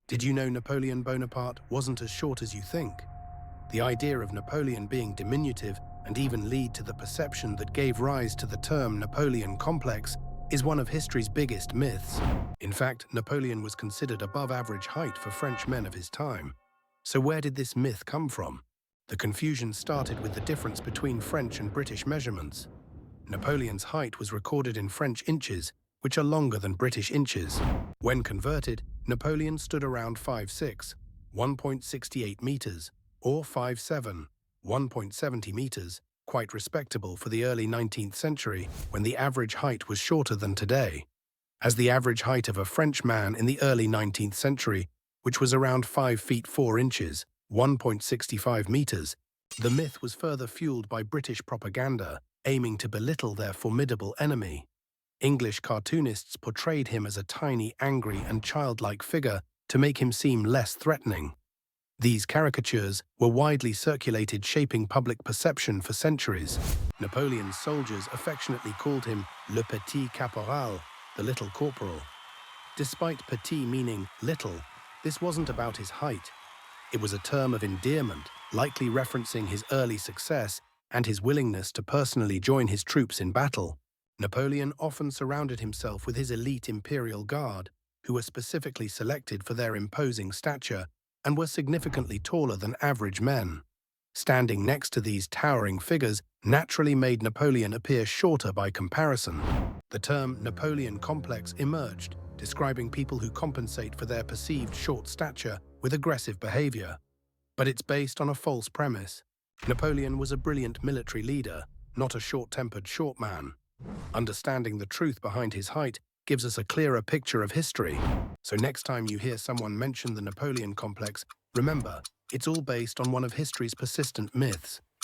Did you know Napoleon Bonaparte wasn't as short as you think? The idea of Napoleon being diminutive and even lead to the perception that gave rise to the term Napoleon complex is one of history's biggest myths. In fact, Napoleon was considered above average height for French men of his time. So where did this myth come from? The confusion started with the difference between French and British measurements. Napoleon's height was recorded in French inches, which are longer than British inches. When converted, Napoleon stood around 5'6", 1.68 meters, or 5'7", 1.70 meters, quite respectable for the early 19th century, when the average height was shorter than today. As the average height of a French man in the early 19th century, which was around 5 feet 4 inches, 1.65 meters, the myth was further fueled by British propaganda, aiming to belittle their formidable enemy. English cartoonists portrayed him as a tiny, angry, and childlike figure to make him seem less threatening. These caricatures were widely circulated, shaping public perception for centuries. Napoleon's soldiers affectionately called him le Petit Caporal, the little corporal. Despite petit meaning little, this wasn't about his height. It was a term of endearment, likely referencing his early success and his willingness to personally join his troops in battle. Napoleon often surrounded himself with his elite imperial guard, who were specifically selected for their imposing stature and were significantly taller than average men. Standing next to these towering figures naturally made Napoleon appear shorter by comparison. The term Napoleon complex emerged, describing people who compensate for their perceived short stature with aggressive behavior. But it's based on a false premise. Napoleon was a brilliant military leader, not a short-tempered short man. Understanding the truth behind his height gives us a clearer picture of history. So next time you hear someone mention the Napoleon complex, remember, it's all based on one of history's persistent myths.